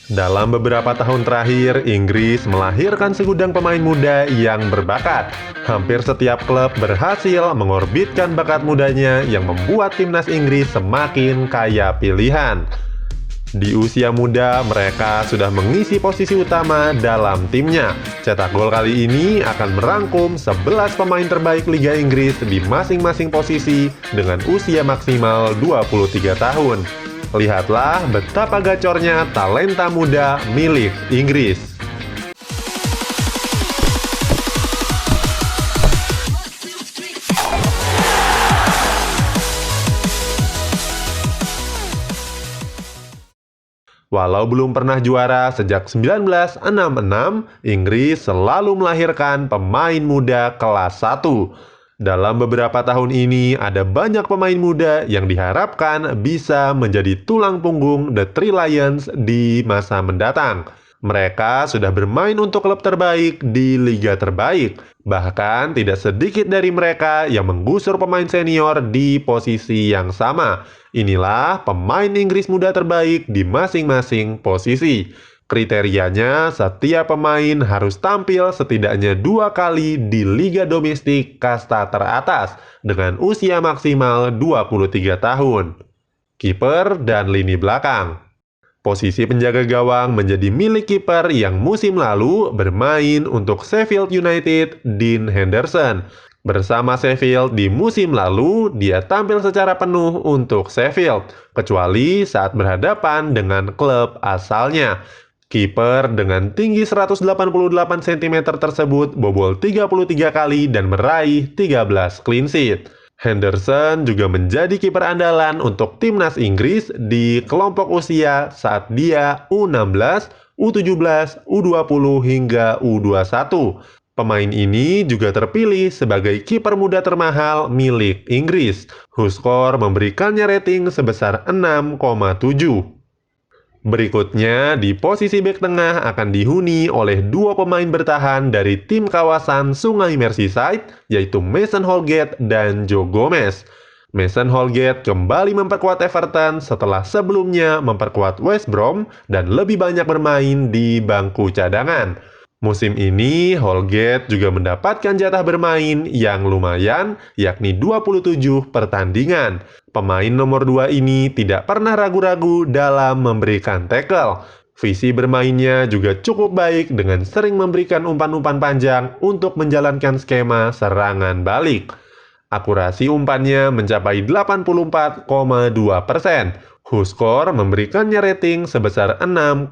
Dalam beberapa tahun terakhir, Inggris melahirkan segudang pemain muda yang berbakat. Hampir setiap klub berhasil mengorbitkan bakat mudanya yang membuat timnas Inggris semakin kaya pilihan. Di usia muda, mereka sudah mengisi posisi utama dalam timnya. Cetak gol kali ini akan merangkum 11 pemain terbaik Liga Inggris di masing-masing posisi dengan usia maksimal 23 tahun. Lihatlah betapa gacornya talenta muda milik Inggris. Walau belum pernah juara sejak 1966, Inggris selalu melahirkan pemain muda kelas 1. Dalam beberapa tahun ini, ada banyak pemain muda yang diharapkan bisa menjadi tulang punggung The Three Lions di masa mendatang. Mereka sudah bermain untuk klub terbaik di liga terbaik. Bahkan tidak sedikit dari mereka yang menggusur pemain senior di posisi yang sama. Inilah pemain Inggris muda terbaik di masing-masing posisi. Kriterianya, setiap pemain harus tampil setidaknya 2 kali di liga domestik kasta teratas dengan usia maksimal 23 tahun. Kiper dan lini belakang. Posisi penjaga gawang menjadi milik kiper yang musim lalu bermain untuk Sheffield United, Dean Henderson. Bersama Sheffield di musim lalu, dia tampil secara penuh untuk Sheffield, kecuali saat berhadapan dengan klub asalnya. Kiper dengan tinggi 188 cm tersebut bobol 33 kali dan meraih 13 clean sheet. Henderson juga menjadi kiper andalan untuk timnas Inggris di kelompok usia saat dia U16, U17, U20 hingga U21. Pemain ini juga terpilih sebagai kiper muda termahal milik Inggris. Huskor memberikannya rating sebesar 6,7. Berikutnya, di posisi bek tengah akan dihuni oleh 2 pemain bertahan dari tim kawasan Sungai Merseyside, yaitu Mason Holgate dan Joe Gomez. Mason Holgate kembali memperkuat Everton setelah sebelumnya memperkuat West Brom dan lebih banyak bermain di bangku cadangan. Musim ini, Holgate juga mendapatkan jatah bermain yang lumayan, yakni 27 pertandingan. Pemain nomor 2 ini tidak pernah ragu-ragu dalam memberikan tackle. Visi bermainnya juga cukup baik dengan sering memberikan umpan-umpan panjang untuk menjalankan skema serangan balik. Akurasi umpannya mencapai 84,2%. Huskor memberikannya rating sebesar 6,8.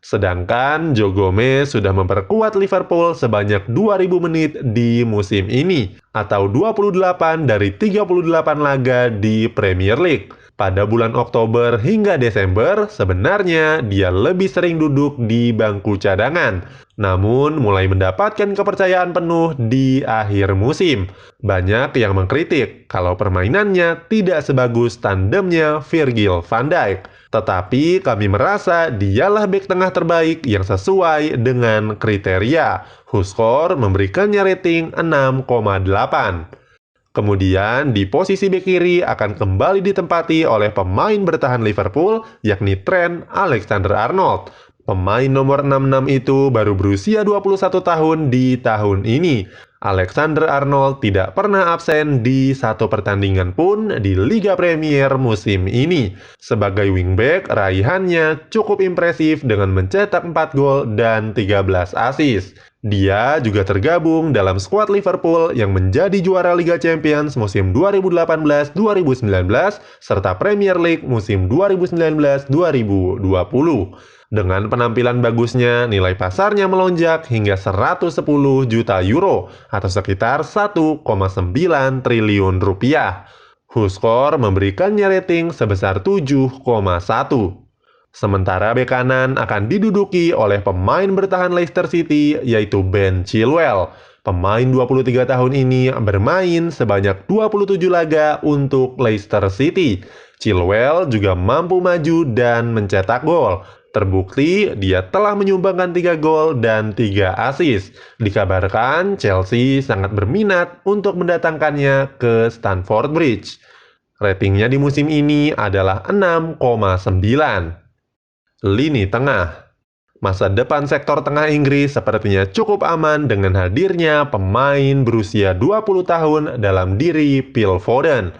Sedangkan Joe Gomez sudah memperkuat Liverpool sebanyak 2.000 menit di musim ini, atau 28 dari 38 laga di Premier League. Pada bulan Oktober hingga Desember, sebenarnya dia lebih sering duduk di bangku cadangan, namun mulai mendapatkan kepercayaan penuh di akhir musim. Banyak yang mengkritik kalau permainannya tidak sebagus tandemnya Virgil van Dijk. Tetapi kami merasa dialah bek tengah terbaik yang sesuai dengan kriteria. Huskor memberikannya rating 6,8. Kemudian di posisi bek kiri akan kembali ditempati oleh pemain bertahan Liverpool, yakni Trent Alexander-Arnold. Pemain nomor 66 itu baru berusia 21 tahun di tahun ini. Alexander-Arnold tidak pernah absen di satu pertandingan pun di Liga Premier musim ini. Sebagai wingback, raihannya cukup impresif dengan mencetak 4 gol dan 13 assist. Dia juga tergabung dalam skuad Liverpool yang menjadi juara Liga Champions musim 2018-2019 serta Premier League musim 2019-2020. Dengan penampilan bagusnya, nilai pasarnya melonjak hingga 110 juta euro atau sekitar 1,9 triliun rupiah. Huskor memberikannya rating sebesar 7,1. Sementara bek kanan akan diduduki oleh pemain bertahan Leicester City, yaitu Ben Chilwell. Pemain 23 tahun ini bermain sebanyak 27 laga untuk Leicester City. Chilwell juga mampu maju dan mencetak gol. Terbukti dia telah menyumbangkan 3 gol dan 3 assist. Dikabarkan Chelsea sangat berminat untuk mendatangkannya ke Stamford Bridge. Ratingnya di musim ini adalah 6,9. Lini tengah. Masa depan sektor tengah Inggris sepertinya cukup aman dengan hadirnya pemain berusia 20 tahun dalam diri Phil Foden.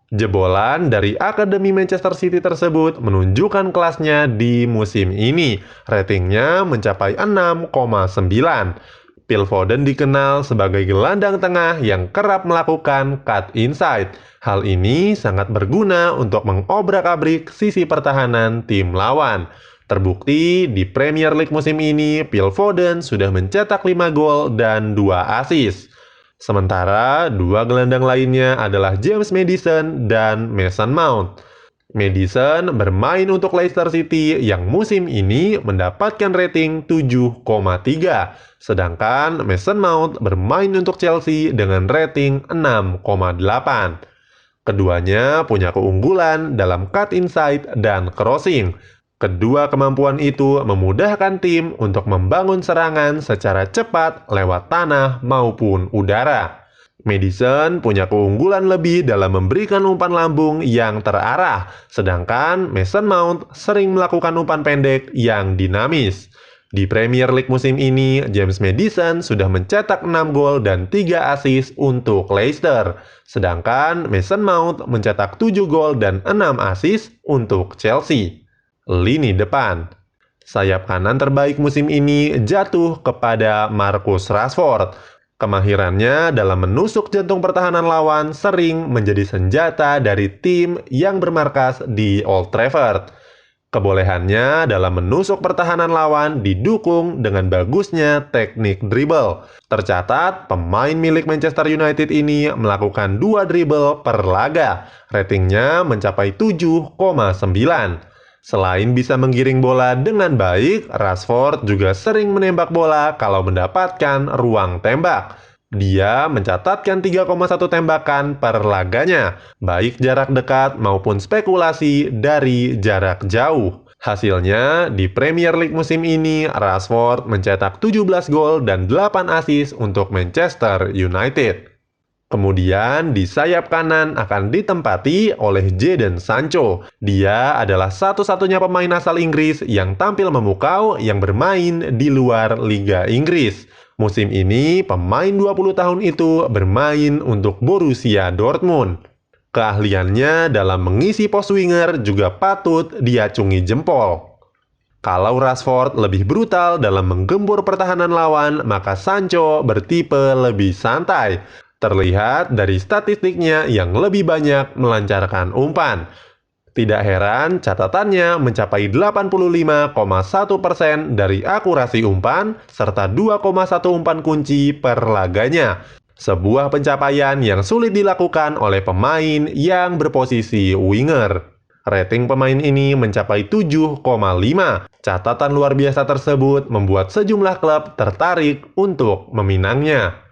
Jebolan dari Akademi Manchester City tersebut menunjukkan kelasnya di musim ini. Ratingnya mencapai 6,9. Phil Foden dikenal sebagai gelandang tengah yang kerap melakukan cut inside. Hal ini sangat berguna untuk mengobrak-abrik sisi pertahanan tim lawan. Terbukti di Premier League musim ini, Phil Foden sudah mencetak 5 gol dan 2 assist. Sementara dua gelandang lainnya adalah James Maddison dan Mason Mount. Maddison bermain untuk Leicester City yang musim ini mendapatkan rating 7,3, sedangkan Mason Mount bermain untuk Chelsea dengan rating 6,8. Keduanya punya keunggulan dalam cut inside dan crossing. Kedua kemampuan itu memudahkan tim untuk membangun serangan secara cepat lewat tanah maupun udara. Maddison punya keunggulan lebih dalam memberikan umpan lambung yang terarah, sedangkan Mason Mount sering melakukan umpan pendek yang dinamis. Di Premier League musim ini, James Maddison sudah mencetak 6 gol dan 3 assist untuk Leicester, sedangkan Mason Mount mencetak 7 gol dan 6 assist untuk Chelsea. Lini depan. Sayap kanan terbaik musim ini jatuh kepada Marcus Rashford. Kemahirannya dalam menusuk jantung pertahanan lawan sering menjadi senjata dari tim yang bermarkas di Old Trafford. Kebolehannya dalam menusuk pertahanan lawan didukung dengan bagusnya teknik dribble. Tercatat, pemain milik Manchester United ini melakukan 2 dribble per laga. Ratingnya mencapai 7,9. Selain bisa menggiring bola dengan baik, Rashford juga sering menembak bola kalau mendapatkan ruang tembak. Dia mencatatkan 3,1 tembakan per laganya, baik jarak dekat maupun spekulasi dari jarak jauh. Hasilnya, di Premier League musim ini, Rashford mencetak 17 gol dan 8 assist untuk Manchester United. Kemudian di sayap kanan akan ditempati oleh Jadon Sancho. Dia adalah satu-satunya pemain asal Inggris yang tampil memukau yang bermain di luar Liga Inggris. Musim ini, pemain 20 tahun itu bermain untuk Borussia Dortmund. Keahliannya dalam mengisi pos winger juga patut diacungi jempol. Kalau Rashford lebih brutal dalam menggembur pertahanan lawan, maka Sancho bertipe lebih santai. Terlihat dari statistiknya yang lebih banyak melancarkan umpan. Tidak heran catatannya mencapai 85,1% dari akurasi umpan serta 2,1 umpan kunci per laganya. Sebuah pencapaian yang sulit dilakukan oleh pemain yang berposisi winger. Rating pemain ini mencapai 7,5. Catatan luar biasa tersebut membuat sejumlah klub tertarik untuk meminangnya.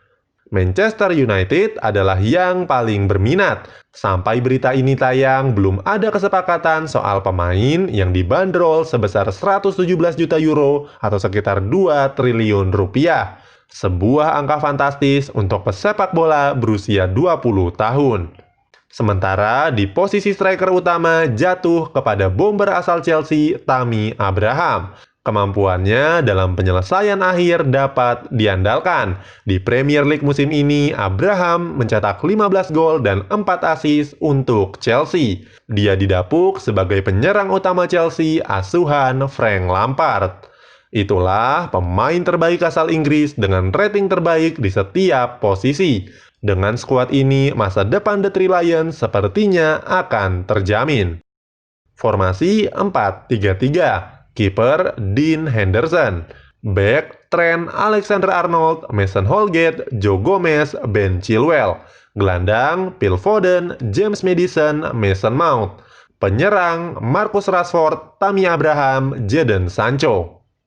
Manchester United adalah yang paling berminat. Sampai berita ini tayang, belum ada kesepakatan soal pemain yang dibanderol sebesar 117 juta euro atau sekitar 2 triliun rupiah. Sebuah angka fantastis untuk pesepak bola berusia 20 tahun. Sementara di posisi striker utama jatuh kepada bomber asal Chelsea, Tammy Abraham. Kemampuannya dalam penyelesaian akhir dapat diandalkan. Di Premier League musim ini, Abraham mencetak 15 gol dan 4 assist untuk Chelsea. Dia didapuk sebagai penyerang utama Chelsea asuhan Frank Lampard. Itulah pemain terbaik asal Inggris dengan rating terbaik di setiap posisi. Dengan skuad ini, masa depan The Three Lions sepertinya akan terjamin. Formasi 4-3-3. Kiper Dean Henderson, Back Trent Alexander-Arnold, Mason Holgate, Joe Gomez, Ben Chilwell. Gelandang Phil Foden, James Maddison, Mason Mount. Penyerang Marcus Rashford, Tammy Abraham, Jadon Sancho.